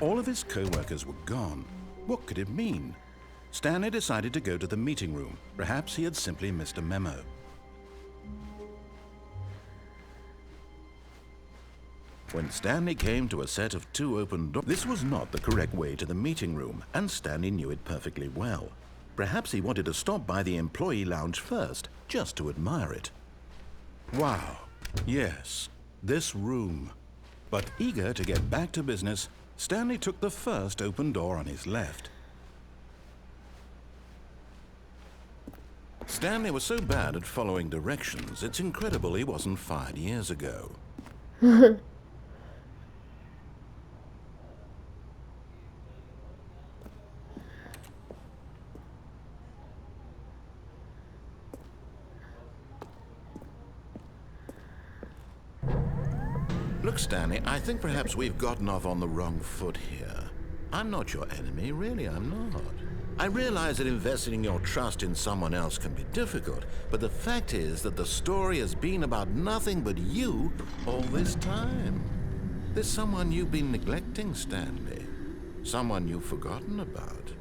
All of his co-workers were gone. What could it mean? Stanley decided to go to the meeting room. Perhaps he had simply missed a memo. When Stanley came to a set of 2 open doors, this was not the correct way to the meeting room, and Stanley knew it perfectly well. Perhaps he wanted to stop by the employee lounge first, just to admire it. Wow, yes, this room. But eager to get back to business, Stanley took the first open door on his left. Stanley was so bad at following directions, it's incredible he wasn't fired years ago. Look, Stanley, I think perhaps we've gotten off on the wrong foot here. I'm not your enemy, really, I'm not. I realize that investing your trust in someone else can be difficult, but the fact is that the story has been about nothing but you all this time. There's someone you've been neglecting, Stanley. Someone you've forgotten about.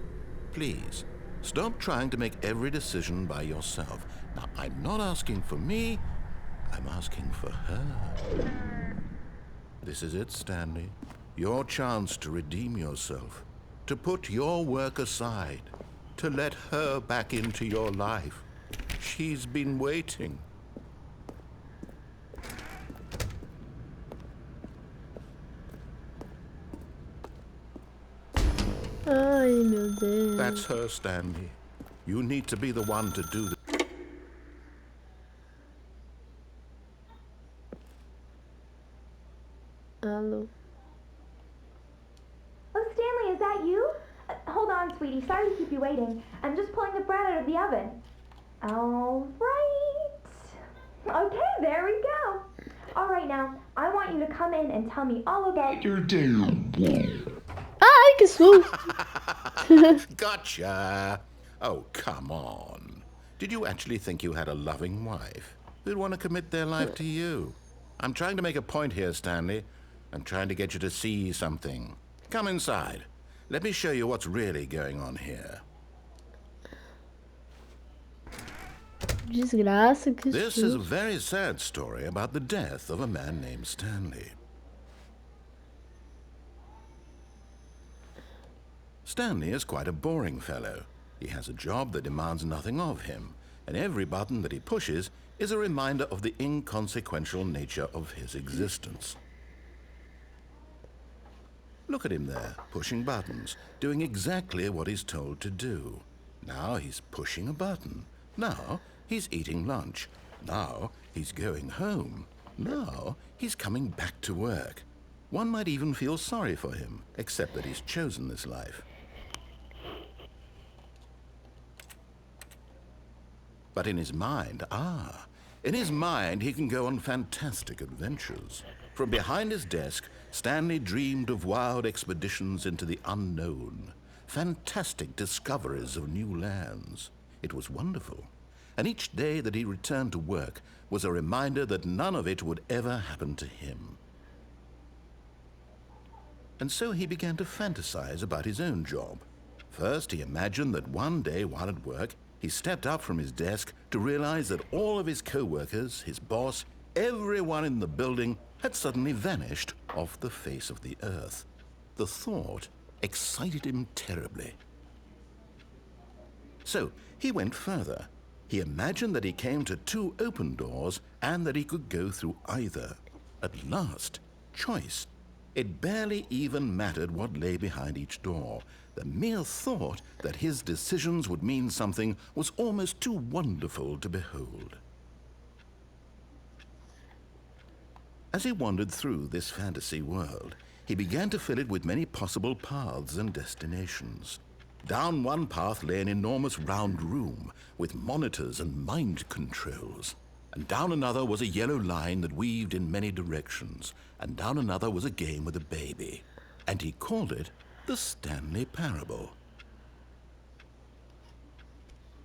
Please, stop trying to make every decision by yourself. Now, I'm not asking for me, I'm asking for her. This is it, Stanley. Your chance to redeem yourself, to put your work aside, to let her back into your life. She's been waiting. Ai, meu Deus. That's her, Stanley. You need to be the one to do this. Alô. Oh, Stanley, is that you? Hold on, sweetie. Sorry to keep you waiting. I'm just pulling the bread out of the oven. All right. Okay, there we go. All right, now, I want you to come in and tell me all about your day. Ai, que susto. Gotcha. Oh, come on. Did you actually think you had a loving wife who'd want to commit their life to you? I'm trying to make a point here, Stanley. I'm trying to get you to see something. Come inside. Let me show you what's really going on here. Desgraça, que This is a susto. very sad story about the death of a man named Stanley. Stanley is quite a boring fellow. He has a job that demands nothing of him, and every button that he pushes is a reminder of the inconsequential nature of his existence. Look at him there, pushing buttons, doing exactly what he's told to do. Now he's pushing a button. Now he's eating lunch. Now he's going home. Now he's coming back to work. One might even feel sorry for him, except that he's chosen this life. But in his mind, he can go on fantastic adventures. From behind his desk, Stanley dreamed of wild expeditions into the unknown, fantastic discoveries of new lands. It was wonderful, and each day that he returned to work was a reminder that none of it would ever happen to him. And so he began to fantasize about his own job. First, he imagined that one day while at work, he stepped up from his desk to realize that all of his co-workers, his boss, everyone in the building had suddenly vanished off the face of the earth. The thought excited him terribly. So he went further. He imagined that he came to 2 open doors and that he could go through either. At last, choice. It barely even mattered what lay behind each door. The mere thought that his decisions would mean something was almost too wonderful to behold. As he wandered through this fantasy world, he began to fill it with many possible paths and destinations. Down one path lay an enormous round room with monitors and mind controls. And down another was a yellow line that weaved in many directions. And down another was a game with a baby. And he called it the Stanley Parable.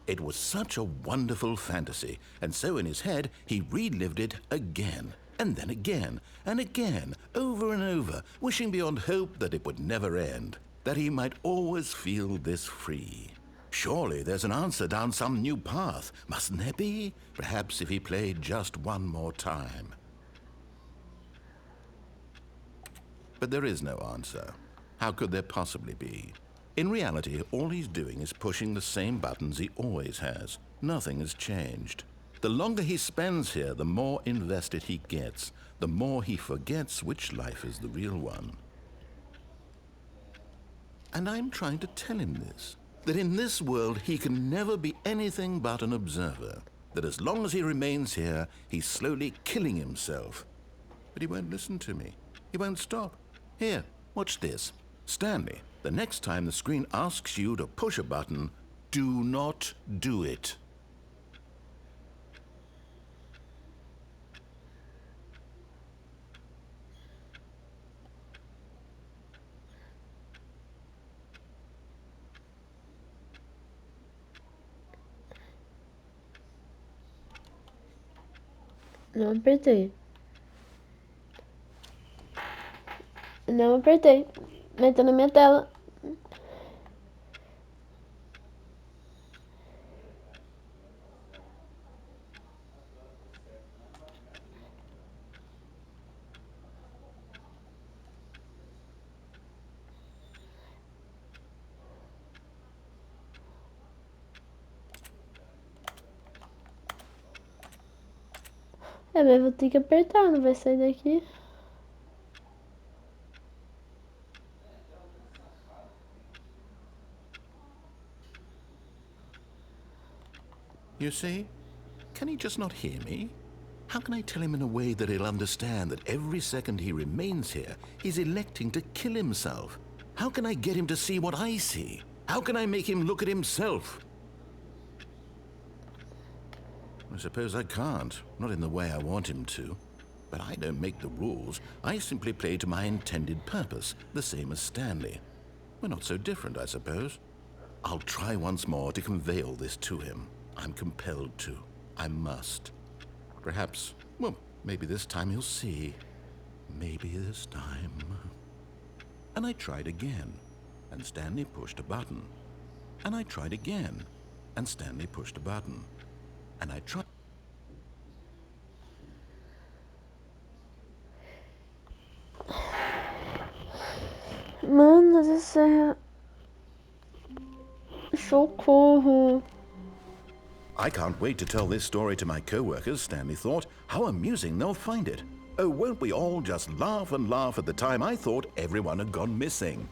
It was such a wonderful fantasy, and so in his head he relived it again. and then again, and again, over and over, wishing beyond hope that it would never end, that he might always feel this free. Surely there's an answer down some new path, mustn't there be? Perhaps if he played just one more time. But there is no answer. How could there possibly be? In reality, all he's doing is pushing the same buttons he always has. Nothing has changed. The longer he spends here, the more invested he gets, the more he forgets which life is the real one. And I'm trying to tell him this, that in this world he can never be anything but an observer, that as long as he remains here, he's slowly killing himself. But he won't listen to me. He won't stop. Here, watch this. Stanley, the next time the screen asks you to push a button, do not do it. Não apertei. Não apertei. Meteu na minha tela. É, mas vou ter que apertar, não vai sair daqui. You see? Can he just not hear me? How can I tell him in a way that he'll understand that every second he remains here, he's electing to kill himself? How can I get him to see what I see? How can I make him look at himself? I suppose I can't, not in the way I want him to. But I don't make the rules. I simply play to my intended purpose, the same as Stanley. We're not so different, I suppose. I'll try once more to convey all this to him. I'm compelled to. I must. Perhaps, well, maybe this time he'll see. Maybe this time. And I tried again, and Stanley pushed a button. And I tried again, and Stanley pushed a button. And I tried. Mano do céu. Socorro. I can't wait to tell this story to my co-workers, Stanley thought. How amusing they'll find it. Oh, won't we all just laugh and laugh at the time I thought everyone had gone missing.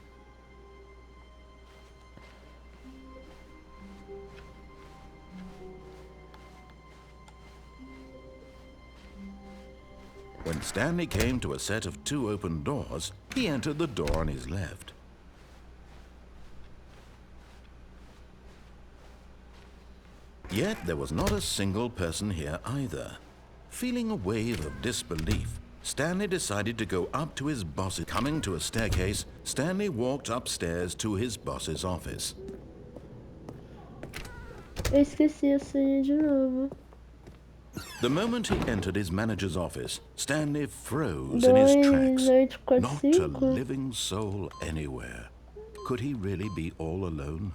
When Stanley came to a set of 2 open doors, he entered the door on his left. Yet there was not a single person here either. Feeling a wave of disbelief, Stanley decided to go up to his boss. Coming to a staircase, Stanley walked upstairs to his boss's office. Eu esqueci a senha de novo. The moment he entered his manager's office, Stanley froze in his 2, tracks. 8, 4, Not a 5. living soul anywhere. Could he really be all alone?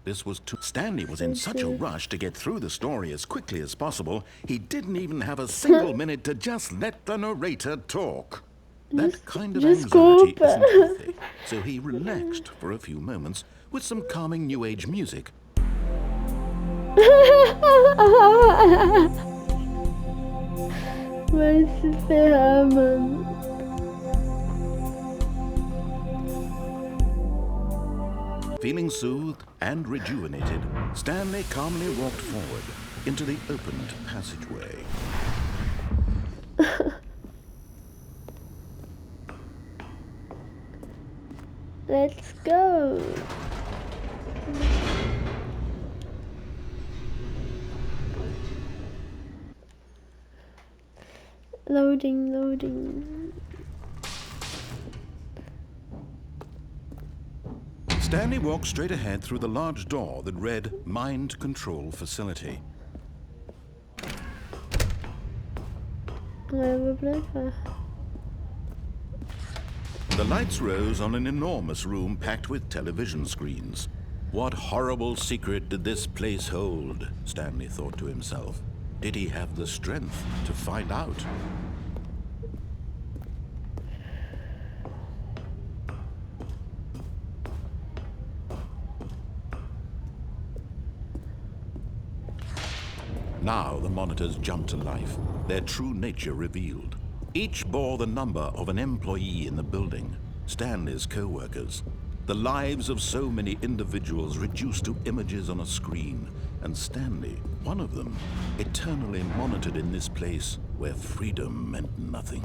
This was too... Stanley was in such a rush to get through the story as quickly as possible, he didn't even have a single minute to just let the narrator talk. That kind of anxiety isn't healthy, so he relaxed for a few moments with some calming New Age music. Vai se ferrar, mano. Feeling soothed and rejuvenated, Stanley calmly walked forward into the opened passageway. Let's go. Loading, loading. Stanley walked straight ahead through the large door that read Mind Control Facility. Agora eu vou pra cá. The lights rose on an enormous room packed with television screens. What horrible secret did this place hold? Stanley thought to himself. Did he have the strength to find out? Now the monitors jumped to life, their true nature revealed. Each bore the number of an employee in the building, Stanley's co-workers. The lives of so many individuals reduced to images on a screen, and Stanley, one of them, eternally monitored in this place where freedom meant nothing.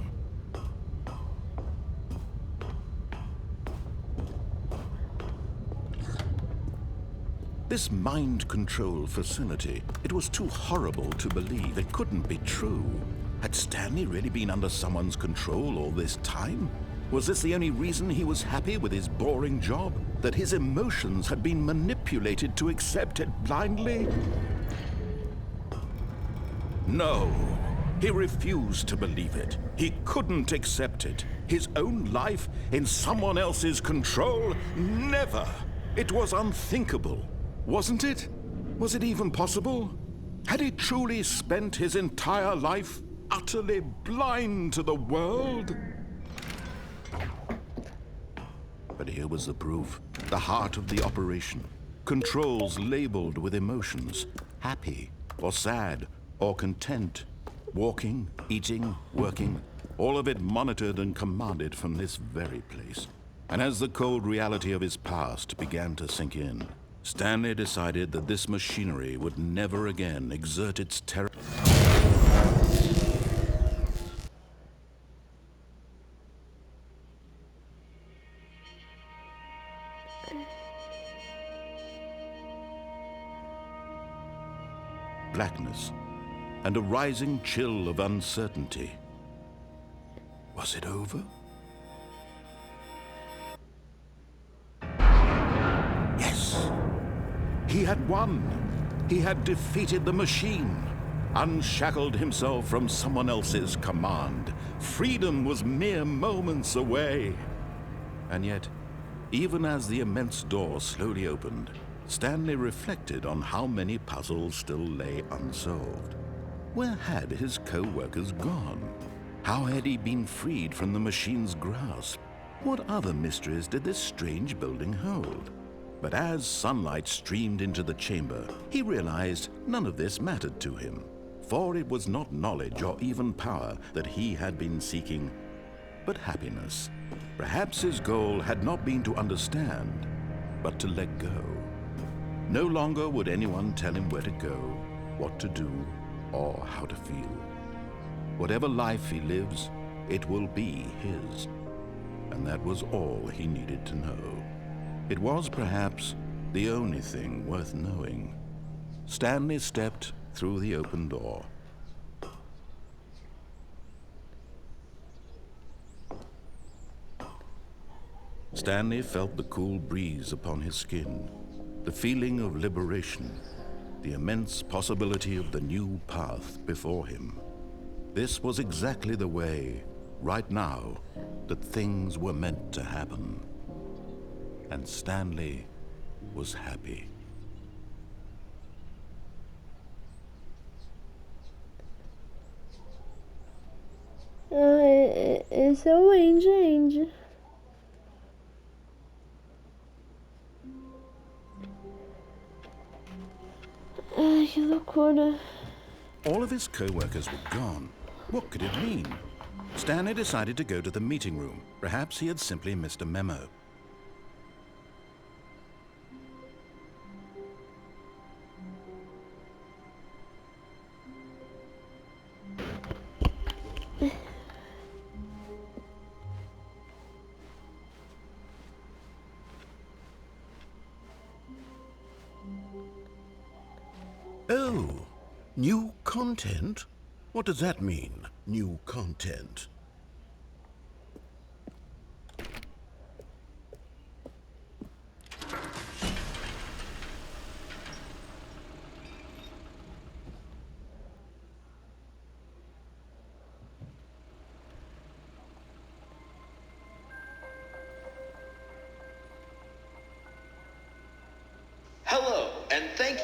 This mind control facility, it was too horrible to believe. It couldn't be true. Had Stanley really been under someone's control all this time? Was this the only reason he was happy with his boring job? That his emotions had been manipulated to accept it blindly? No, he refused to believe it. He couldn't accept it. His own life in someone else's control? Never! It was unthinkable. Wasn't it? Was it even possible? Had he truly spent his entire life utterly blind to the world? But here was the proof. The heart of the operation. Controls labeled with emotions. Happy, or sad, or content. Walking, eating, working. All of it monitored and commanded from this very place. And as the cold reality of his past began to sink in, Stanley decided that this machinery would never again exert its terror. Blackness and a rising chill of uncertainty. Was it over? Yes! He had won! He had defeated the machine, unshackled himself from someone else's command. Freedom was mere moments away. And yet, even as the immense door slowly opened, Stanley reflected on how many puzzles still lay unsolved. Where had his co-workers gone? How had he been freed from the machine's grasp? What other mysteries did this strange building hold? But as sunlight streamed into the chamber, he realized none of this mattered to him, for it was not knowledge or even power that he had been seeking, but happiness. Perhaps his goal had not been to understand, but to let go. No longer would anyone tell him where to go, what to do, or how to feel. Whatever life he lives, it will be his. And that was all he needed to know. It was perhaps the only thing worth knowing. Stanley stepped through the open door. Stanley felt the cool breeze upon his skin, the feeling of liberation, the immense possibility of the new path before him. This was exactly the way, right now, that things were meant to happen. And Stanley was happy. Esse é o Andy. Ai, que loucura. All of his co-workers were gone. What could it mean? Stanley decided to go to the meeting room. Perhaps he had simply missed a memo. Oh, new content? What does that mean, new content?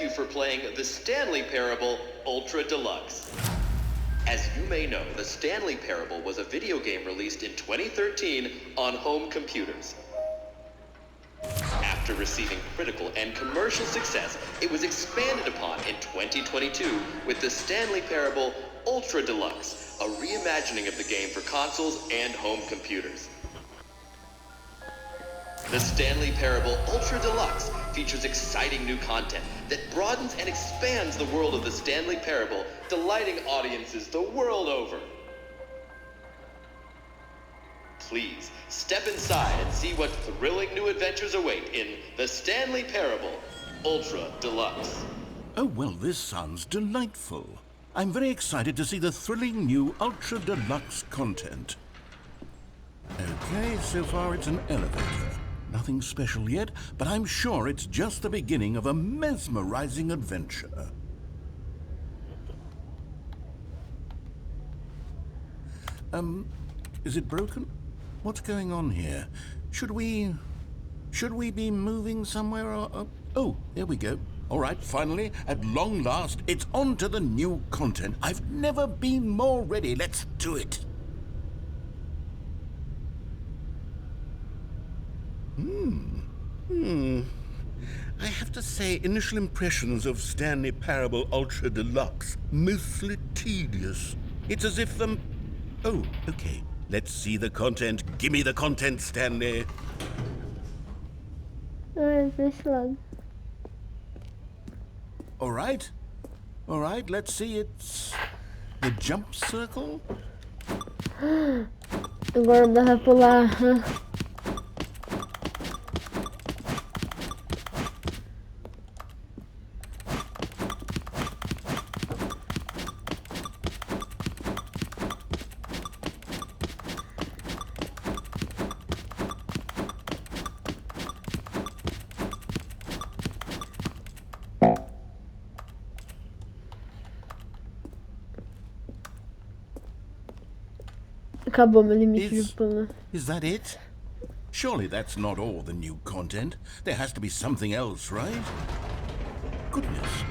you for playing the Stanley Parable Ultra Deluxe. As you may know, the Stanley Parable was a video game released in 2013 on home computers. After receiving critical and commercial success, it was expanded upon in 2022 with the Stanley Parable Ultra Deluxe, a reimagining of the game for consoles and home computers. The Stanley Parable Ultra Deluxe features exciting new content that broadens and expands the world of the Stanley Parable, delighting audiences the world over. Please, step inside and see what thrilling new adventures await in the Stanley Parable Ultra Deluxe. Oh, well, this sounds delightful. I'm very excited to see the thrilling new Ultra Deluxe content. Okay, so far it's an elevator. Nothing special yet, but I'm sure it's just the beginning of a mesmerizing adventure. Is it broken? What's going on here? Should we be moving somewhere or... Oh, there we go. All right, finally, at long last, it's on to the new content. I've never been more ready. Let's do it. I have to say, initial impressions of Stanley Parable Ultra Deluxe, mostly tedious. It's as if Oh, okay. Let's see the content. Give me the content, Stanley. Where is this one? All right, let's see. It's the jump circle. Agora dá pra pular. Acabou meu limite de pulo. Is that it? Surely that's not all the new content. There has to be something else, right? Goodness,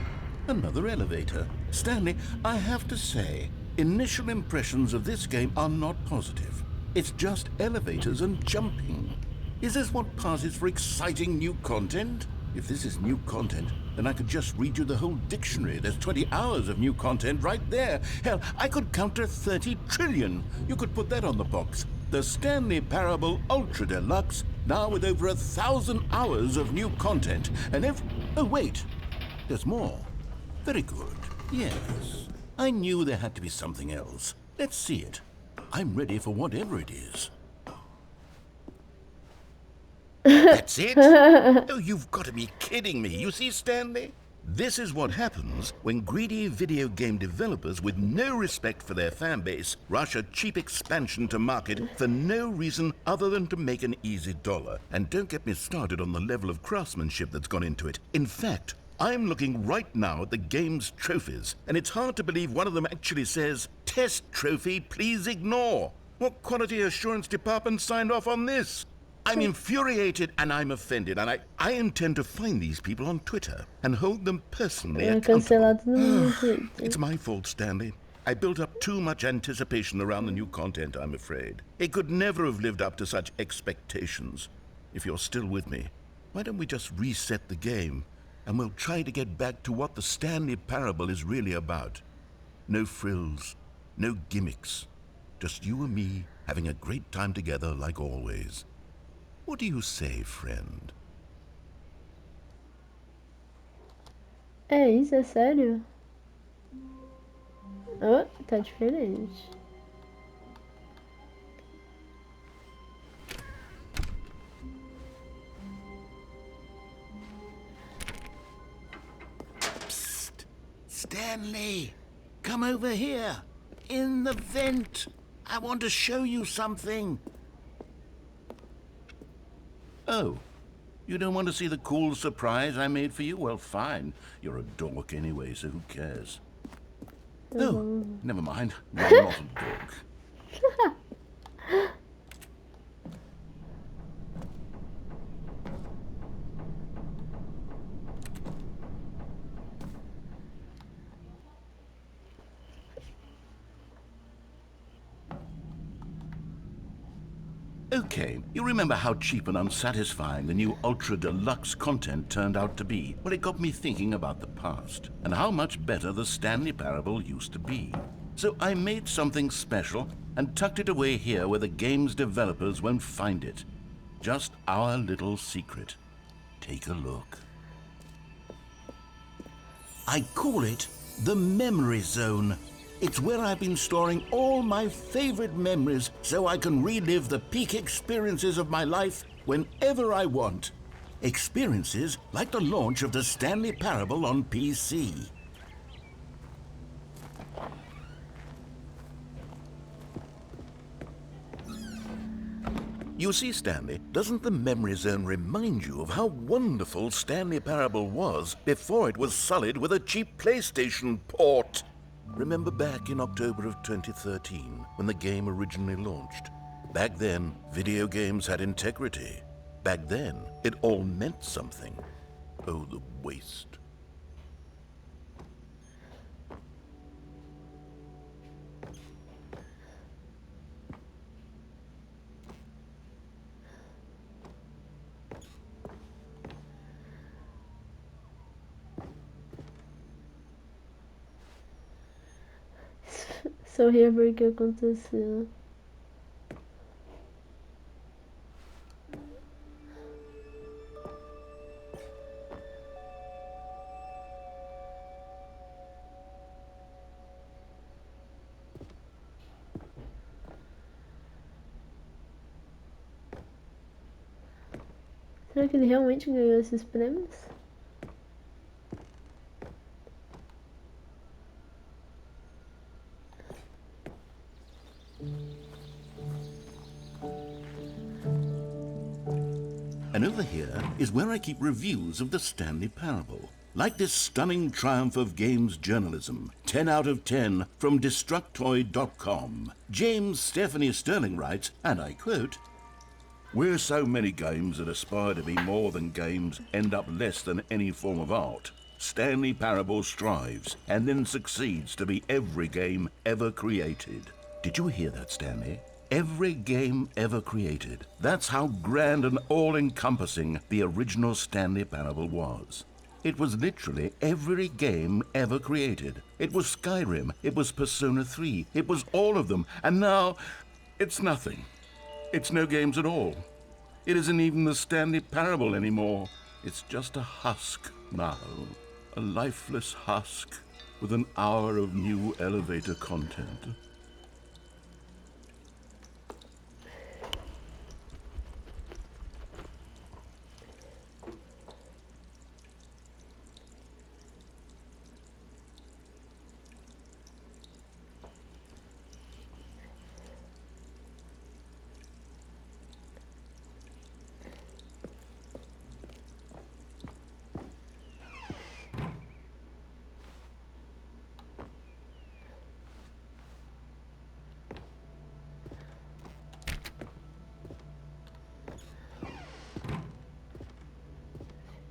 another elevator. Stanley, I have to say, initial impressions of this game are not positive. It's just elevators and jumping. Is this what passes for exciting new content? If this is new content, then I could just read you the whole dictionary. There's 20 hours of new content right there. Hell, I could count to 30 trillion. You could put that on the box. The Stanley Parable Ultra Deluxe, now with over 1,000 hours of new content. And oh, wait. There's more. Very good. Yes. I knew there had to be something else. Let's see it. I'm ready for whatever it is. That's it? Oh, you've got to be kidding me. You see, Stanley? This is what happens when greedy video game developers with no respect for their fan base rush a cheap expansion to market for no reason other than to make an easy dollar. And don't get me started on the level of craftsmanship that's gone into it. In fact, I'm looking right now at the game's trophies, and it's hard to believe one of them actually says, "Test trophy, please ignore." What quality assurance department signed off on this? I'm infuriated and I'm offended, and I intend to find these people on Twitter and hold them personally accountable. It's my fault, Stanley. I built up too much anticipation around the new content, I'm afraid. It could never have lived up to such expectations. If you're still with me, why don't we just reset the game, and we'll try to get back to what the Stanley Parable is really about. No frills, no gimmicks. Just you and me having a great time together like always. What do you say, friend? É isso, é sério? Oh, tá diferente. Psst! Stanley! Come over here! In the vent! I want to show you something! Oh, you don't want to see the cool surprise I made for you? Well, fine. You're a dork anyway, so who cares? Oh, never mind. You're not a dork. Okay, you remember how cheap and unsatisfying the new Ultra Deluxe content turned out to be? Well, it got me thinking about the past and how much better the Stanley Parable used to be. So I made something special and tucked it away here where the game's developers won't find it. Just our little secret. Take a look. I call it the Memory Zone. It's where I've been storing all my favorite memories so I can relive the peak experiences of my life whenever I want. Experiences like the launch of the Stanley Parable on PC. You see, Stanley, doesn't the Memory Zone remind you of how wonderful Stanley Parable was before it was sullied with a cheap PlayStation port? Remember back in October of 2013, when the game originally launched? Back then, video games had integrity. Back then, it all meant something. Oh, the waste. Sorria porque aconteceu. Será que ele realmente ganhou esses prêmios? And over here is where I keep reviews of the Stanley Parable. Like this stunning triumph of games journalism, 10 out of 10 from Destructoid.com. James Stephanie Sterling writes, and I quote, "Where so many games that aspire to be more than games end up less than any form of art, Stanley Parable strives and then succeeds to be every game ever created." Did you hear that, Stanley? Every game ever created. That's how grand and all-encompassing the original Stanley Parable was. It was literally every game ever created. It was Skyrim, it was Persona 3, it was all of them, and now it's nothing. It's no games at all. It isn't even the Stanley Parable anymore. It's just a husk now. A lifeless husk with an hour of new elevator content.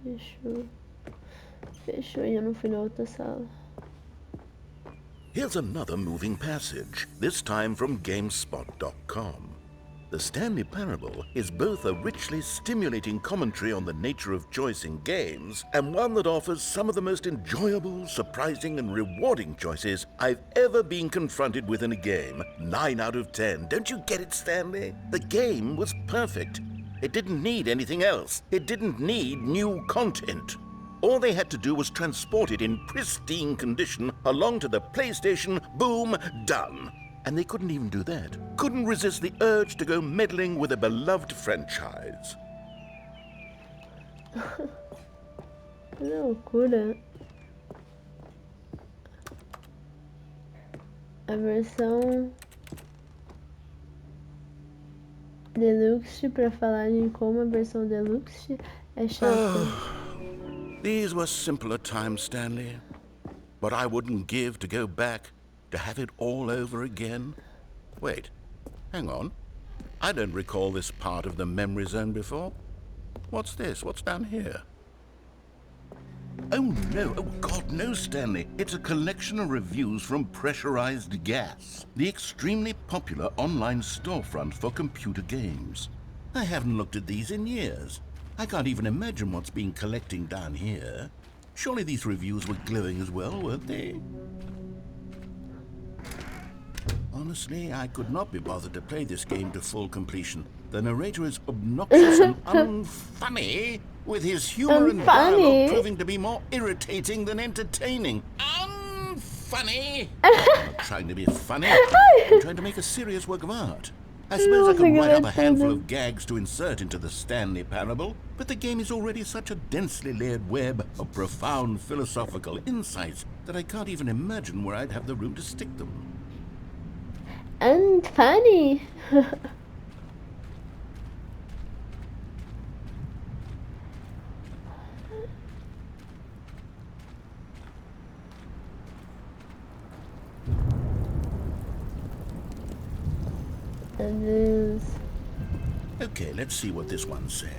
Fechou. Fechou e eu não fui na outra sala. Here's another moving passage, this time from GameSpot.com. The Stanley Parable is both a richly stimulating commentary on the nature of choice in games and one that offers some of the most enjoyable, surprising, and rewarding choices I've ever been confronted with in a game. 9 out of 10. Don't you get it, Stanley? The game was perfect. It didn't need anything else. It didn't need new content. All they had to do was transport it in pristine condition along to the PlayStation, boom, done. And they couldn't even do that. Couldn't resist the urge to go meddling with a beloved franchise. Que loucura. A versão Deluxe, pra falar em como a versão Deluxe é chata. These were simpler times, Stanley. What I wouldn't give to go back, to have it all over again. Wait, hang on. I don't recall this part of the Memory Zone before. What's this? What's down here? Oh no, oh God, no, Stanley. It's a collection of reviews from Pressurized Gas, the extremely popular online storefront for computer games. I haven't looked at these in years. I can't even imagine what's been collecting down here. Surely these reviews were glowing as well, weren't they? Honestly, I could not be bothered to play this game to full completion. The narrator is obnoxious and unfunny, with his humor and dialogue proving to be more irritating than entertaining. Unfunny! I'm not trying to be funny. I'm trying to make a serious work of art. I suppose I could write up a handful of gags to insert into the Stanley Parable, but the game is already such a densely layered web of profound philosophical insights that I can't even imagine where I'd have the room to stick them. And funny. And this. Okay, let's see what this one says.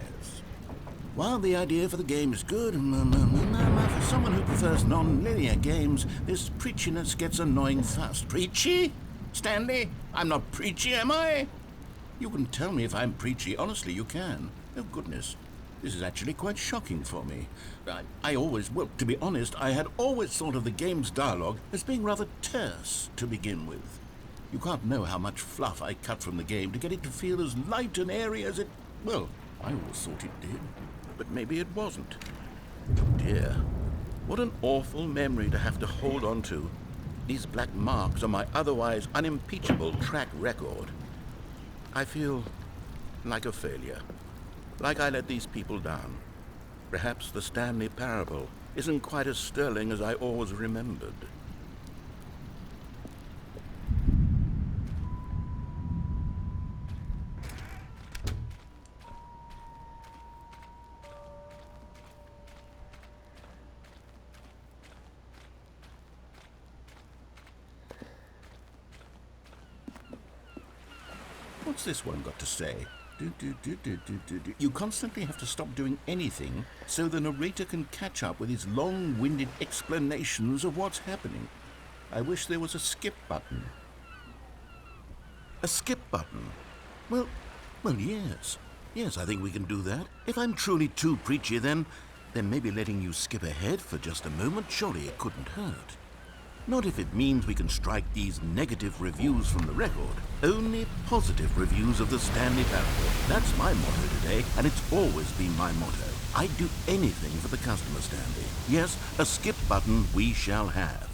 While the idea for the game is good, for someone who prefers non-linear games, this preachiness gets annoying fast. Preachy? Stanley, I'm not preachy, am I? You can tell me if I'm preachy. Honestly, you can. Oh, goodness. This is actually quite shocking for me. Well, to be honest, I had always thought of the game's dialogue as being rather terse to begin with. You can't know how much fluff I cut from the game to get it to feel as light and airy as it... Well, I always thought it did, but maybe it wasn't. Oh dear, what an awful memory to have to hold on to. These black marks on my otherwise unimpeachable track record. I feel like a failure, like I let these people down. Perhaps the Stanley Parable isn't quite as sterling as I always remembered. What's this one got to say? You constantly have to stop doing anything so the narrator can catch up with his long-winded explanations of what's happening. I wish there was a skip button. A skip button? Well, yes. Yes, I think we can do that. If I'm truly too preachy, then maybe letting you skip ahead for just a moment, surely it couldn't hurt. Not if it means we can strike these negative reviews from the record. Only positive reviews of the Stanley Parable. That's my motto today, and it's always been my motto. I'd do anything for the customer, Stanley. Yes, a skip button we shall have.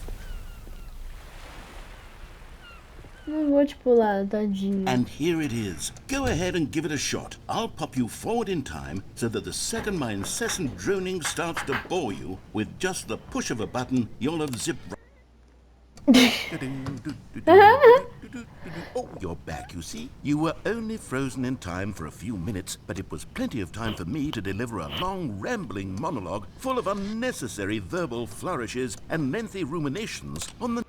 Não vou te pular, tadinho. And here it is. Go ahead and give it a shot. I'll pop you forward in time so that the second my incessant droning starts to bore you, with just the push of a button, you'll have zipped right. Oh, you're back, you see. You were only frozen in time for a few minutes, but it was plenty of time for me to deliver a long, rambling monologue full of unnecessary verbal flourishes and lengthy ruminations on the...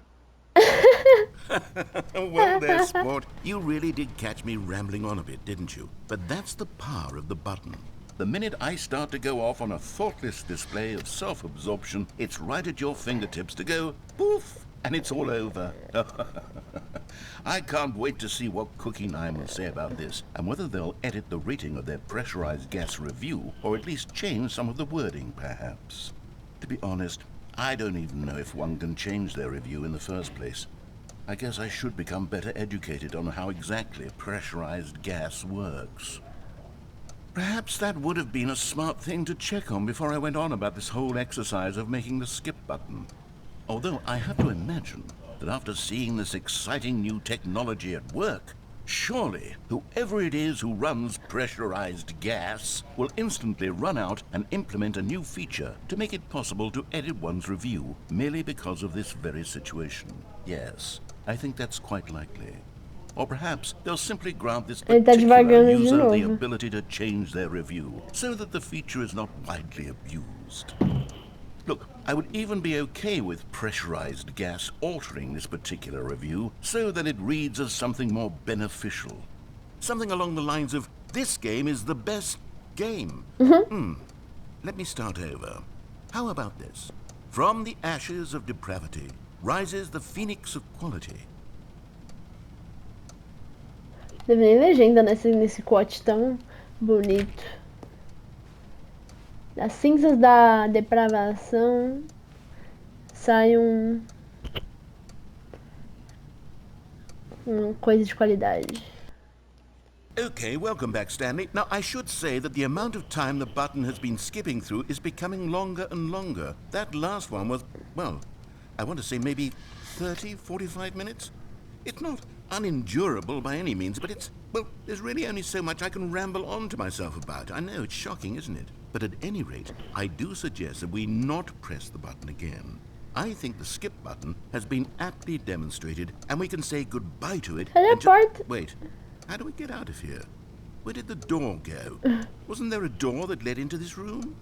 Well, there, sport. You really did catch me rambling on a bit, didn't you? But that's the power of the button. The minute I start to go off on a thoughtless display of self-absorption, it's right at your fingertips to go poof, and it's all over. I can't wait to see what Cookie 9 will say about this, and whether they'll edit the rating of their pressurized gas review, or at least change some of the wording, perhaps. To be honest, I don't even know if one can change their review in the first place. I guess I should become better educated on how exactly pressurized gas works. Perhaps that would have been a smart thing to check on before I went on about this whole exercise of making the skip button. Although I have to imagine that after seeing this exciting new technology at work, surely whoever it is who runs pressurized gas will instantly run out and implement a new feature to make it possible to edit one's review merely because of this very situation. Yes, I think that's quite likely. Or perhaps they'll simply grant this particular user the ability to change their review so that the feature is not widely abused. Look, I would even be okay with pressurized gas altering this particular review so that it reads as something more beneficial. Something along the lines of, this game is the best game. Let me start over. How about this? From the ashes of depravity rises the phoenix of quality. Teve nem legenda nesse quote tão bonito. Das cinzas da depravação sai coisa de qualidade. Okay, welcome back, Stanley. Now, I should say that the amount of time the button has been skipping through is becoming longer and longer. That last one was, well, I want to say maybe 30, 45 minutes? It's not unendurable by any means, but well, there's really only so much I can ramble on to myself about. I know, it's shocking, isn't it? But at any rate, I do suggest that we not press the button again. I think the skip button has been aptly demonstrated, and we can say goodbye to it. Wait, how do we get out of here? Where did the door go? Wasn't there a door that led into this room?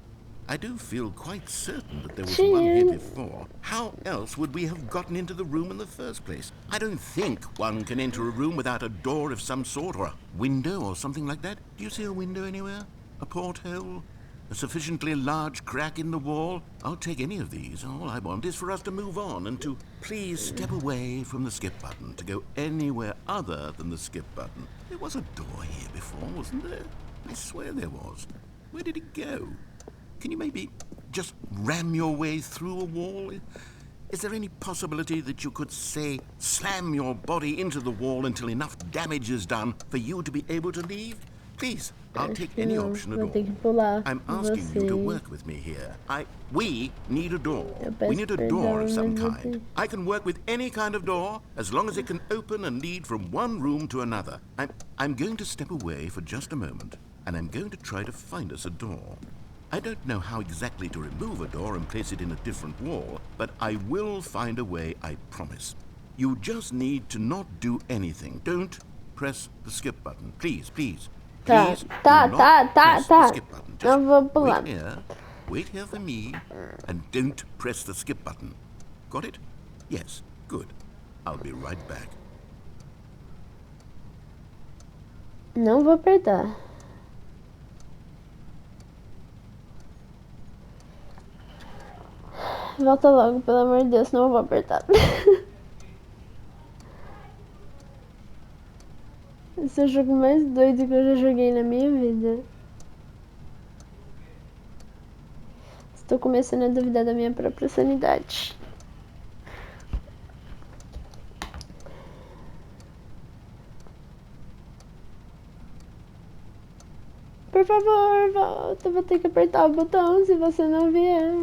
I do feel quite certain that there was one here before. How else would we have gotten into the room in the first place? I don't think one can enter a room without a door of some sort, or a window or something like that. Do you see a window anywhere? A porthole? A sufficiently large crack in the wall? I'll take any of these. All I want is for us to move on and to please step away from the skip button, to go anywhere other than the skip button. There was a door here before, wasn't there? I swear there was. Where did it go? Can you maybe just ram your way through a wall? Is there any possibility that you could, say, slam your body into the wall until enough damage is done for you to be able to leave? Please, I'll take any option at all. I'm asking you to work with me here. We need a door. We need a door of some kind. I can work with any kind of door as long as it can open and lead from one room to another. I'm going to step away for just a moment, and I'm going to try to find us a door. I don't know how exactly to remove a door and place it in a different wall, but I will find a way, I promise. You just need to not do anything. Don't press the skip button. Please, please. Please do not press the skip button. Just wait here for me, and don't press the skip button. Got it? Yes, good. I'll be right back. Não vou apertar. Volta logo, pelo amor de Deus, senão eu vou apertar. Esse é o jogo mais doido que eu já joguei na minha vida. Estou começando a duvidar da minha própria sanidade. Por favor, volta. Vou ter que apertar o botão se você não vier.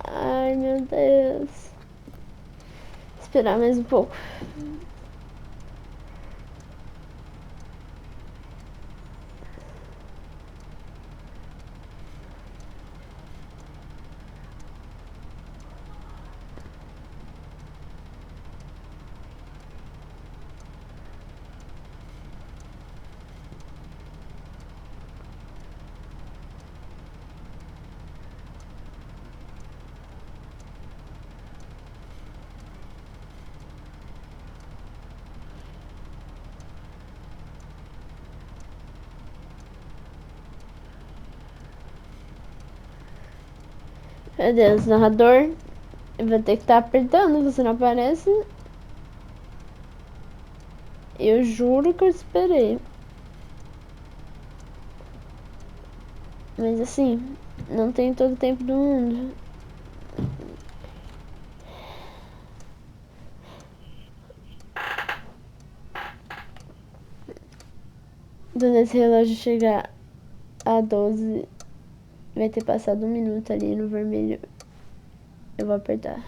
Ai, meu Deus. Esperar mais um pouco. Meu Deus, narrador. Eu vou ter que estar apertando, você não aparece. Eu juro que eu esperei. Mas assim, não tenho todo o tempo do mundo. Quando esse relógio chegar a 12, vai ter passado 1 minuto ali no vermelho. Eu vou apertar.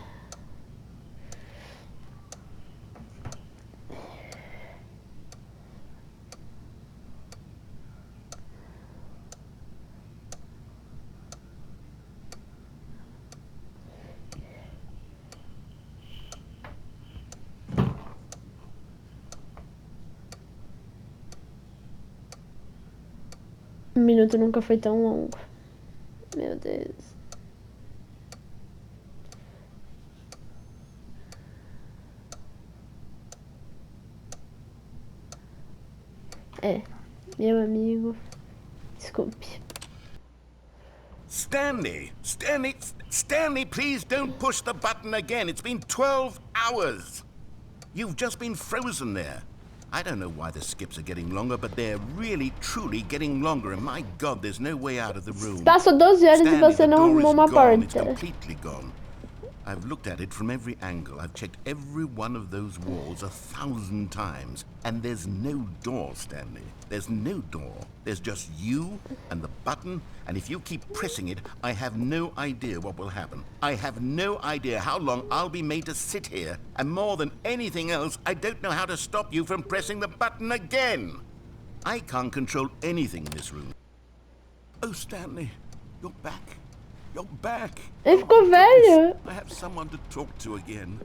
Um minuto nunca foi tão longo. Meu Deus. Meu amigo. Desculpe. Stanley! Stanley, please don't push the button again. It's been 12 hours. You've just been frozen there. I don't know why the skips are getting longer, but they're really, truly getting longer. And my God, there's no way out of the room. Passou 12 horas e Stanley, você the não door arrumou is uma gone. It's porta. completely gone. I've looked at it from every angle. I've checked every one of those walls 1,000 times. And there's no door, Stanley. There's no door. There's just you and the button. And if you keep pressing it, I have no idea what will happen. I have no idea how long I'll be made to sit here. And more than anything else, I don't know how to stop you from pressing the button again. I can't control anything in this room. Oh, Stanley, you're back. You're back. Ele ficou velho. I have someone to talk to again.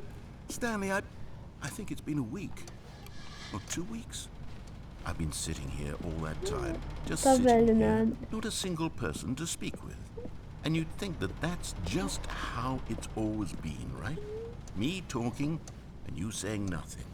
Stanley, I think it's been a week. Or 2 weeks. I've been sitting here all that time. Just Tá sitting velho here. nada. Not a single person to speak with. And you'd think that that's just how it's always been, right? Me talking and you saying nothing.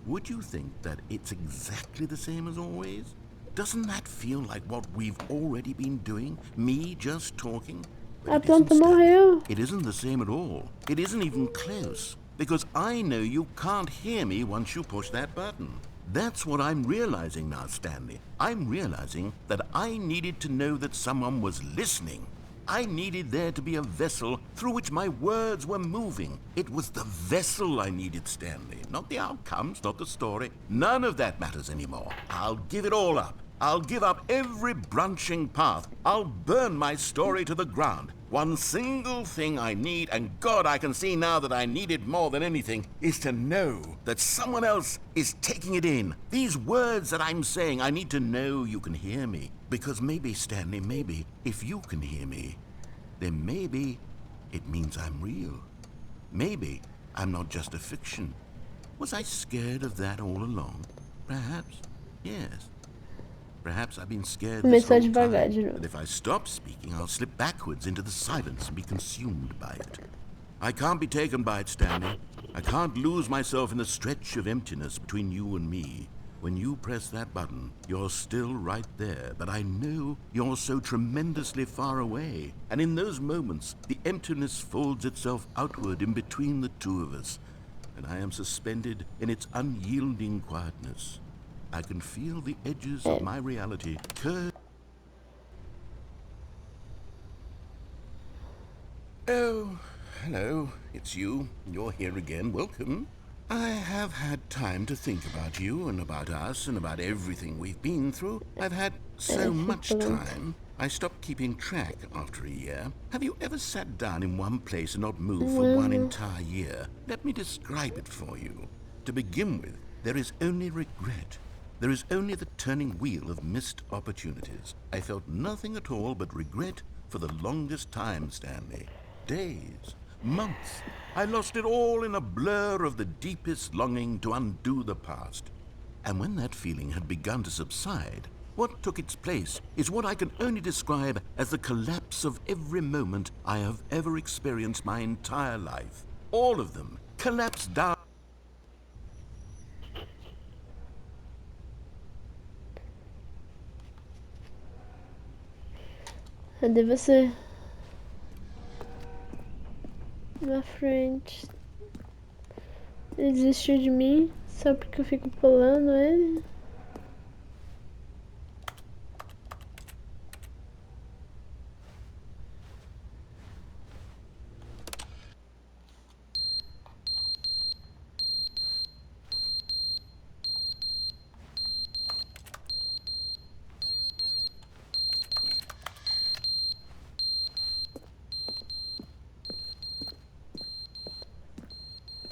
Would you think that it's exactly the same as always? Doesn't that feel like what we've already been doing? Me just talking? But A it isn't, planta Stanley. morreu. It isn't the same at all. It isn't even close. Because I know you can't hear me once you push that button. That's what I'm realizing now, Stanley. I'm realizing that I needed to know that someone was listening. I needed there to be a vessel through which my words were moving. It was the vessel I needed, Stanley. Not the outcomes, not the story. None of that matters anymore. I'll give it all up. I'll give up every branching path. I'll burn my story to the ground. One single thing I need, and God, I can see now that I need it more than anything, is to know that someone else is taking it in. These words that I'm saying, I need to know you can hear me. Because maybe, Stanley, maybe, if you can hear me, then maybe it means I'm real. Maybe I'm not just a fiction. Was I scared of that all along? Perhaps, yes. Perhaps I've been scared this Começou whole devagar time, de novo. that if I stop speaking, I'll slip backwards into the silence and be consumed by it. I can't be taken by it, Stanley. I can't lose myself in the stretch of emptiness between you and me. When you press that button, you're still right there, but I know you're so tremendously far away. And in those moments, the emptiness folds itself outward in between the two of us, and I am suspended in its unyielding quietness. I can feel the edges of my reality curve. Oh, hello, it's you. You're here again. Welcome. I have had time to think about you and about us and about everything we've been through. I've had so much time. I stopped keeping track after a year. Have you ever sat down in one place and not moved for one entire year? Let me describe it for you. To begin with, there is only regret. There is only the turning wheel of missed opportunities. I felt nothing at all but regret for the longest time, Stanley. Days, months. I lost it all in a blur of the deepest longing to undo the past. And when that feeling had begun to subside, what took its place is what I can only describe as the collapse of every moment I have ever experienced my entire life. All of them collapsed down. Cadê você? Na frente. Ele desistiu de mim só porque eu fico pulando ele.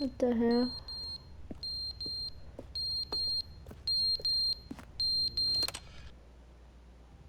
What the hell?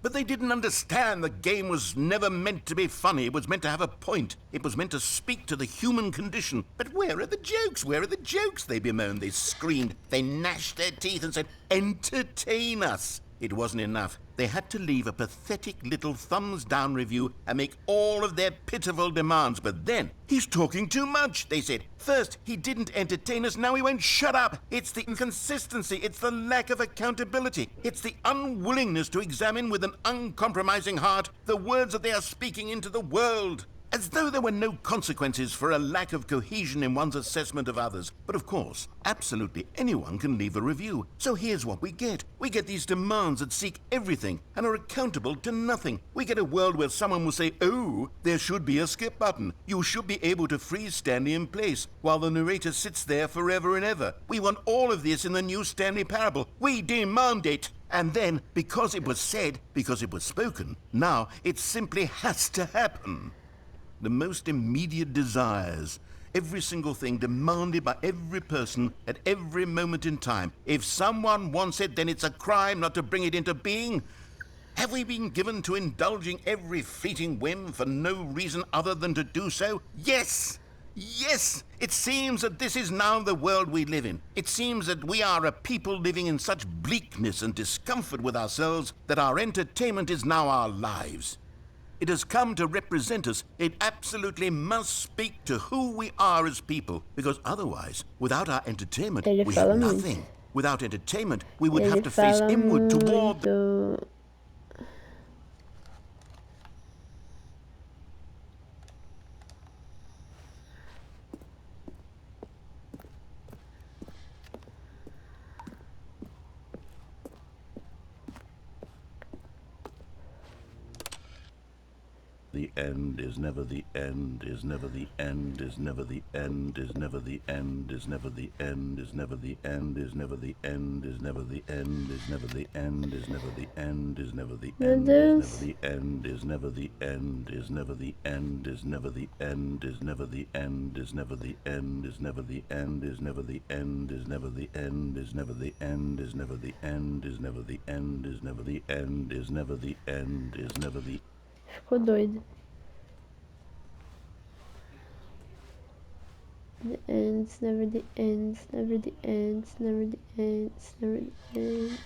But they didn't understand the game was never meant to be funny. It was meant to have a point. It was meant to speak to the human condition. But where are the jokes? Where are the jokes? They bemoaned, they screamed, they gnashed their teeth and said, entertain us. it wasn't enough. They had to leave a pathetic little thumbs-down review and make all of their pitiful demands. But then, he's talking too much, they said. First, he didn't entertain us, now he won't shut up. It's the inconsistency, it's the lack of accountability, it's the unwillingness to examine with an uncompromising heart the words that they are speaking into the world. As though there were no consequences for a lack of cohesion in one's assessment of others. But of course, absolutely anyone can leave a review. So here's what we get. We get these demands that seek everything and are accountable to nothing. We get a world where someone will say, oh, there should be a skip button. You should be able to freeze Stanley in place while the narrator sits there forever and ever. We want all of this in the new Stanley Parable. We demand it. And then, because it was said, because it was spoken, now it simply has to happen. The most immediate desires, every single thing demanded by every person at every moment in time. If someone wants it, then it's a crime not to bring it into being. Have we been given to indulging every fleeting whim for no reason other than to do so? Yes! Yes! It seems that this is now the world we live in. It seems that we are a people living in such bleakness and discomfort with ourselves that our entertainment is now our lives. It has come to represent us. It absolutely must speak to who we are as people, because otherwise, without our entertainment, Ele we fala have muito. nothing. Without entertainment, we would Ele have to face fala inward toward the... muito. The end is never the end, is never the end, is never the end, is never the end, is never the end, is never the end, is never the end, is never the end, is never the end, is never the end, is never the Meu end, is never Deus. the end, is never the end, is never the end, is never the end, is never the end, is never the end, is never the end, is never the end, is never the end, is never the end, is never the end, is never the end, is never the end, is never the Ficou doido. The ends, never the ends, never the ends, never the ends, never the ends.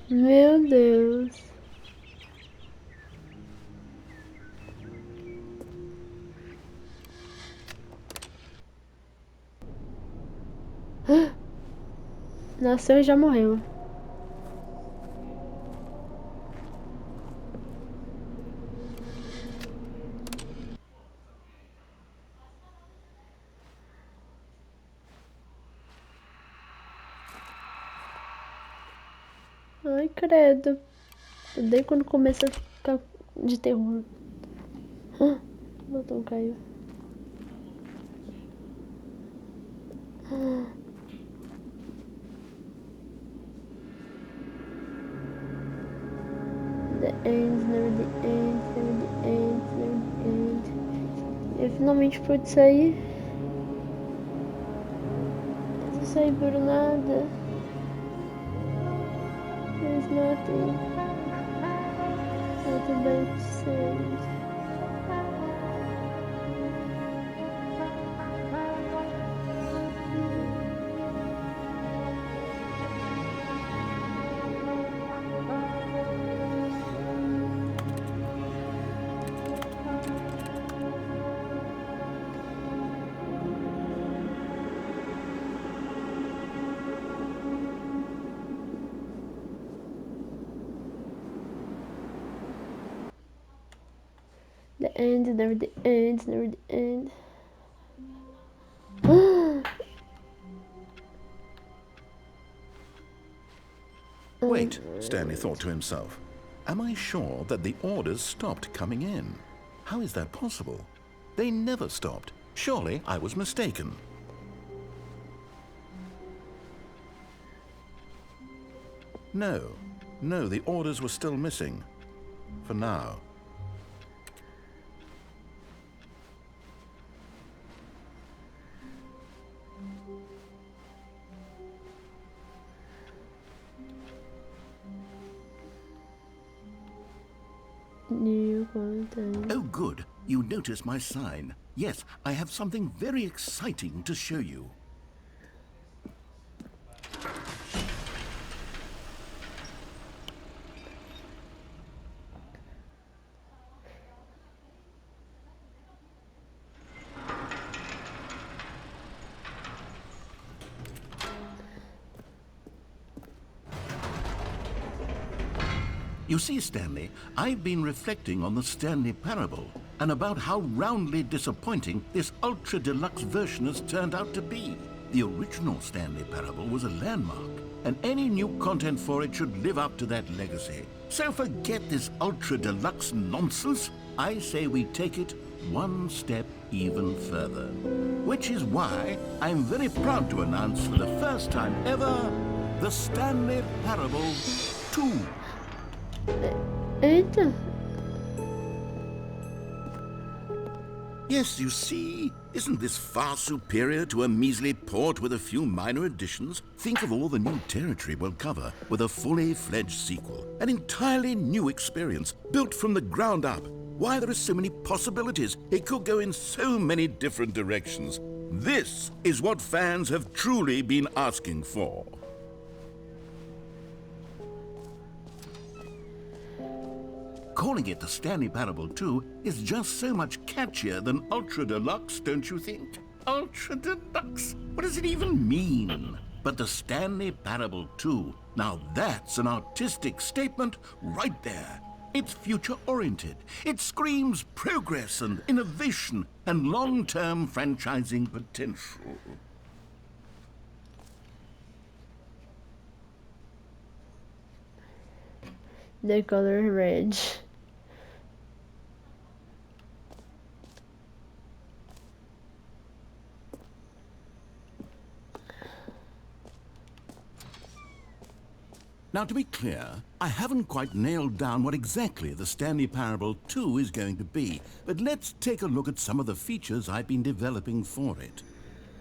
Meu Deus. Nasceu e já morreu. Ai, credo. Odeio quando começa a ficar de terror. O botão caiu. The ends, never the ends, never the ends, never the ends. Eu finalmente pude sair. Eu saí por nada. There's nothing. Nothing but sand. The end, never the end, never the end. Wait, Stanley thought to himself. Am I sure that the orders stopped coming in? How is that possible? They never stopped. Surely I was mistaken. No, the orders were still missing. For now. New content. Oh, good. You notice my sign. Yes, I have something very exciting to show you. You see, Stanley, I've been reflecting on the Stanley Parable and about how roundly disappointing this ultra deluxe version has turned out to be. The original Stanley Parable was a landmark, and any new content for it should live up to that legacy. So forget this ultra deluxe nonsense. I say we take it one step even further. Which is why I'm very proud to announce for the first time ever, the Stanley Parable 2. Eita! Yes, you see, isn't this far superior to a measly port with a few minor additions? Think of all the new territory we'll cover with a fully fledged sequel. An entirely new experience, built from the ground up. Why, there are so many possibilities. It could go in so many different directions. This is what fans have truly been asking for. Calling it the Stanley Parable 2 is just so much catchier than Ultra Deluxe, don't you think? Ultra Deluxe? What does it even mean? But the Stanley Parable 2, now that's an artistic statement right there. It's future-oriented. It screams progress and innovation and long-term franchising potential. The color red. Now, to be clear, I haven't quite nailed down what exactly the Stanley Parable 2 is going to be, but let's take a look at some of the features I've been developing for it.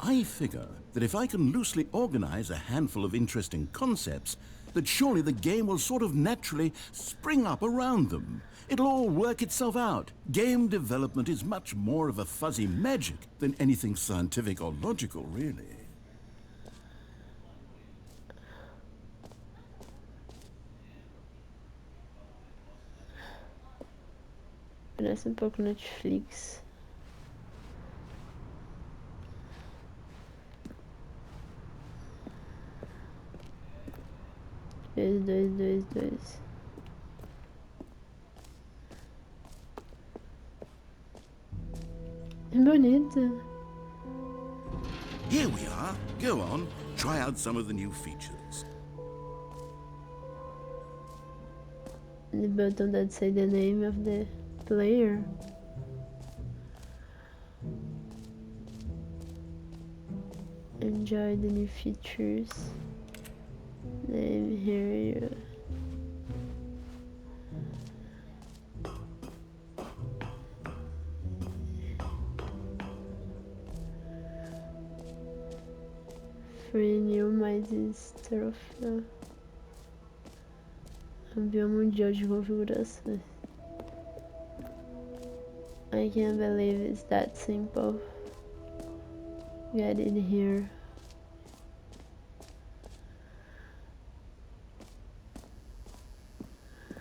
I figure that if I can loosely organize a handful of interesting concepts, that surely the game will sort of naturally spring up around them. It'll all work itself out. Game development is much more of a fuzzy magic than anything scientific or logical, really. Parece pouco Netflix. Dois. Bonito. Here we are. Go on, try out some of the new features. The button that say the name of the player. Enjoy the new features. Name here. Free new mais troféu. Campeão mundial de configurações. I can't believe it's that simple. Get in here.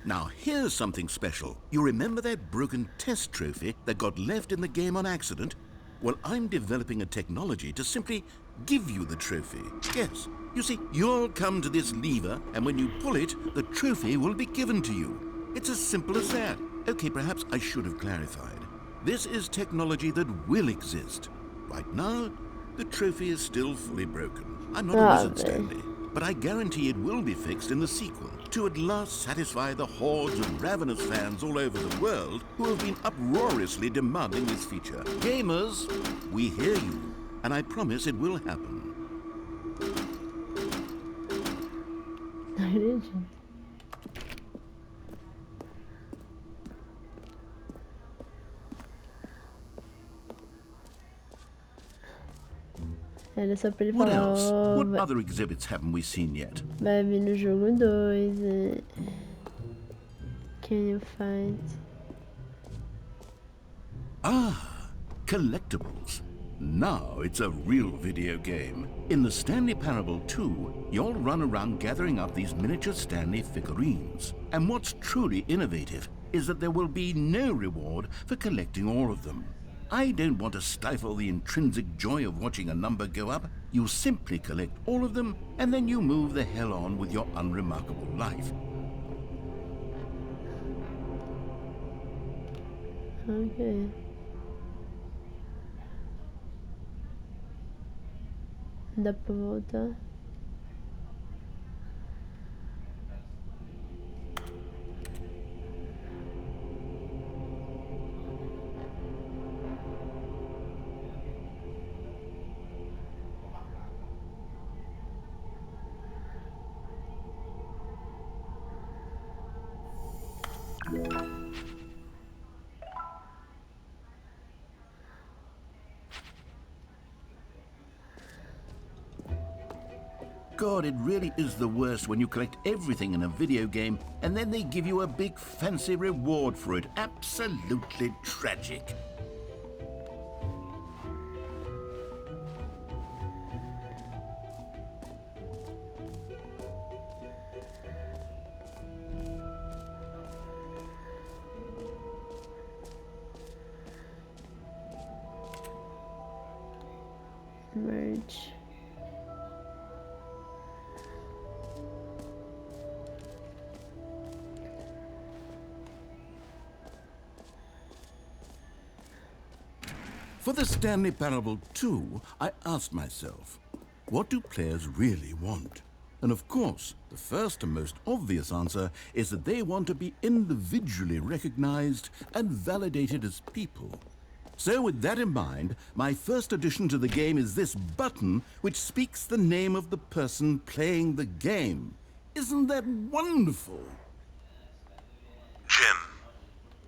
Now, here's something special. You remember that broken test trophy that got left in the game on accident? Well, I'm developing a technology to simply give you the trophy. Yes, you see, you'll come to this lever, and when you pull it, the trophy will be given to you. It's as simple as that. Okay, perhaps I should have clarified. This is technology that will exist. Right now, the trophy is still fully broken. I'm not a wizard, Stanley, but I guarantee it will be fixed in the sequel to at last satisfy the hordes of ravenous fans all over the world who have been uproariously demanding this feature. Gamers, we hear you, and I promise it will happen. acredito. Era só pra ele What falar, else? ó, What other exhibits haven't we seen yet? vai vir no jogo 2. Can you find? Ah, collectibles. Now it's a real video game. In the Stanley Parable 2, you'll run around gathering up these miniature Stanley figurines. And what's truly innovative is that there will be no reward for collecting all of them. I don't want to stifle the intrinsic joy of watching a number go up. You simply collect all of them, and then you move the hell on with your unremarkable life. Ok. Dá pra voltar? God, it really is the worst when you collect everything in a video game and then they give you a big fancy reward for it. Absolutely tragic. Merge. For the Stanley Parable 2, I asked myself, what do players really want? And of course, the first and most obvious answer is that they want to be individually recognized and validated as people. So with that in mind, my first addition to the game is this button which speaks the name of the person playing the game. Isn't that wonderful? Jim.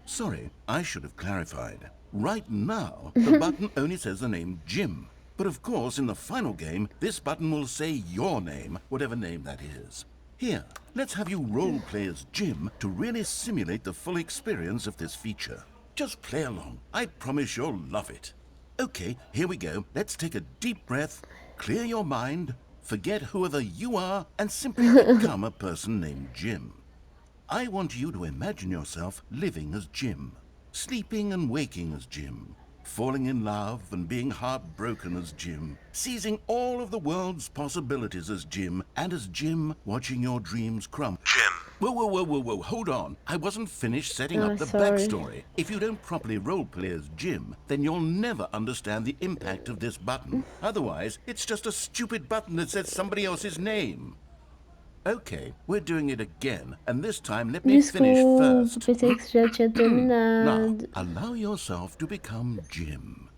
Sorry, I should have clarified. Right now, the button only says the name Jim. But of course, in the final game, this button will say your name, whatever name that is. Here, let's have you role play as Jim to really simulate the full experience of this feature. Just play along. I promise you'll love it. Okay, here we go. Let's take a deep breath, clear your mind, forget whoever you are, and simply become a person named Jim. I want you to imagine yourself living as Jim, sleeping and waking as Jim, falling in love and being heartbroken as Jim, seizing all of the world's possibilities as Jim, and as Jim watching your dreams crumble. Jim. Whoa, hold on. I wasn't finished setting up the Sorry. backstory. If you don't properly roleplay as Jim, then you'll never understand the impact of this button. Otherwise, it's just a stupid button that says somebody else's name. Okay, we're doing it again, and this time let me finish Desculpa, first. pensei que você já tinha Now, terminado. allow yourself to become Jim.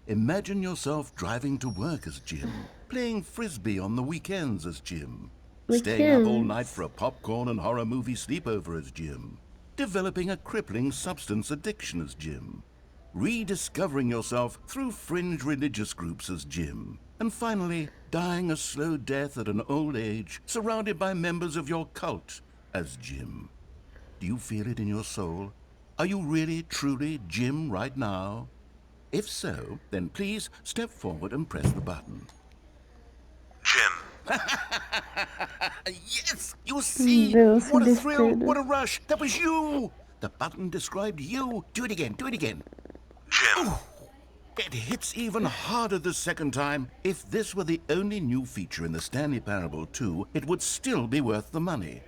Imagine yourself driving to work as Jim, playing frisbee on the weekends as Jim, staying up all night for a popcorn and horror movie sleepover as Jim, developing a crippling substance addiction as Jim, rediscovering yourself through fringe religious groups as Jim, and finally, dying a slow death at an old age, surrounded by members of your cult as Jim. Do you feel it in your soul? Are you really, truly Jim right now? If so, then please step forward and press the button. Jim. Yes! You see! Deus, What que a thrill! besteira. What a rush! That was you! The button described you! Do it again! Do it again! Jim. It hits even harder the second time. If this were the only new feature in the Stanley Parable 2, it would still be worth the money.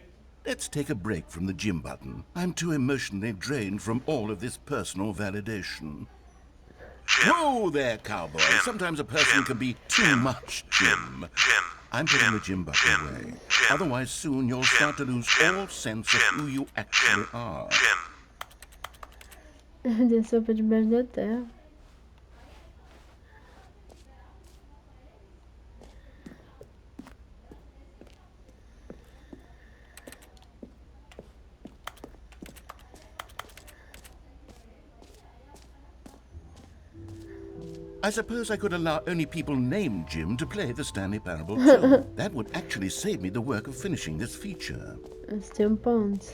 Let's take a break from the Jim button. I'm too emotionally drained from all of this personal validation. Jim. Whoa there, cowboy. Jim. Sometimes a person Jim. can be too Jim. much Jim. Jim. Jim. I'm putting Jim. the Jim button Jim. away. Jim. Otherwise, soon you'll Jim. start to lose Jim. all sense of Jim. who you actually Jim. are. Jim. Desceu pra debaixo da terra. I suppose I could allow only people named Jim to play the Stanley Parable too. That would actually save me the work of finishing this feature. Mas tem um ponto.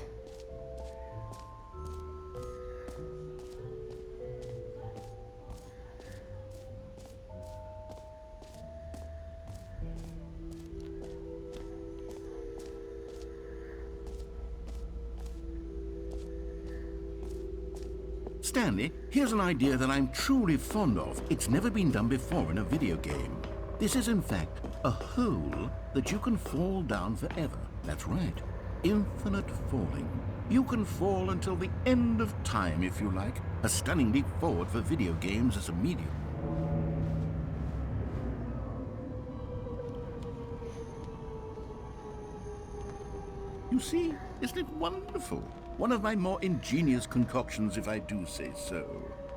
Stanley, here's an idea that I'm truly fond of. It's never been done before in a video game. This is in fact a hole that you can fall down forever. That's right. Infinite falling. You can fall until the end of time if you like. A stunning leap forward for video games as a medium. You see, isn't it wonderful? One of my more ingenious concoctions, if I do say so.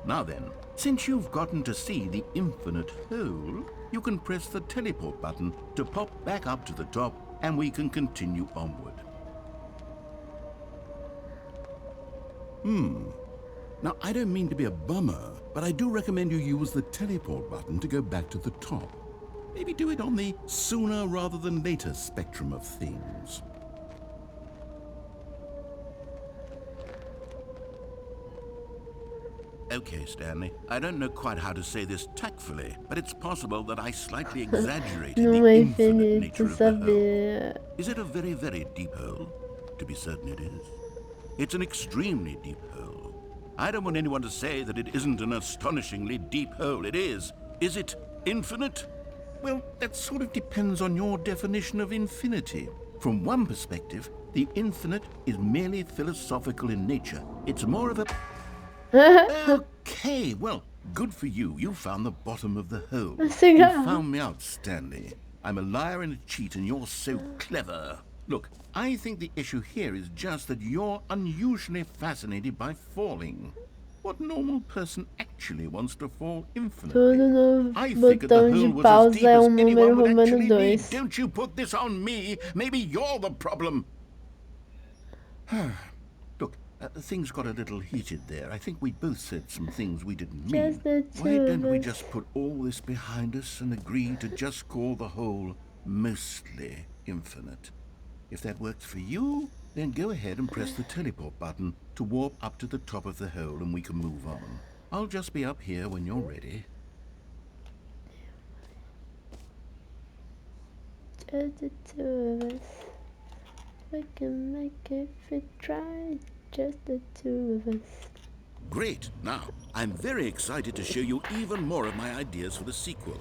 Now then, since you've gotten to see the infinite hole, you can press the teleport button to pop back up to the top, and we can continue onward. Now, I don't mean to be a bummer, but I do recommend you use the teleport button to go back to the top. Maybe do it on the sooner rather than later spectrum of things. Okay, Stanley, I don't know quite how to say this tactfully, but it's possible that I slightly exaggerated Não the é infinite nature infinito of the hole. saber. Is it a very, very deep hole? To be certain it is. It's an extremely deep hole. I don't want anyone to say that it isn't an astonishingly deep hole. It is. Is it infinite? Well, that sort of depends on your definition of infinity. From one perspective, the infinite is merely philosophical in nature. It's more of a... Okay, well, good for you. You found the bottom of the hole. You Cigarro. found me out, Stanley. I'm a liar and a cheat, and you're so clever. Look, I think the issue here is just that you're unusually fascinated by falling. What normal person actually wants to fall infinitely? Tudo no I think that the botão de hole was as pausa deep é as número anyone would romano actually need. 2. Don't you put this on me. Maybe you're the problem. Look, things got a little heated there. I think we both said some things we didn't mean. Just the Why two don't of we us. just put all this behind us and agree to just call the whole mostly infinite? If that works for you, then go ahead and press the teleport button to warp up to the top of the hole and we can move on. I'll just be up here when you're ready. Just the two of us. We can make it if we try. Just the two of us. Great! Now, I'm very excited to show you even more of my ideas for the sequel.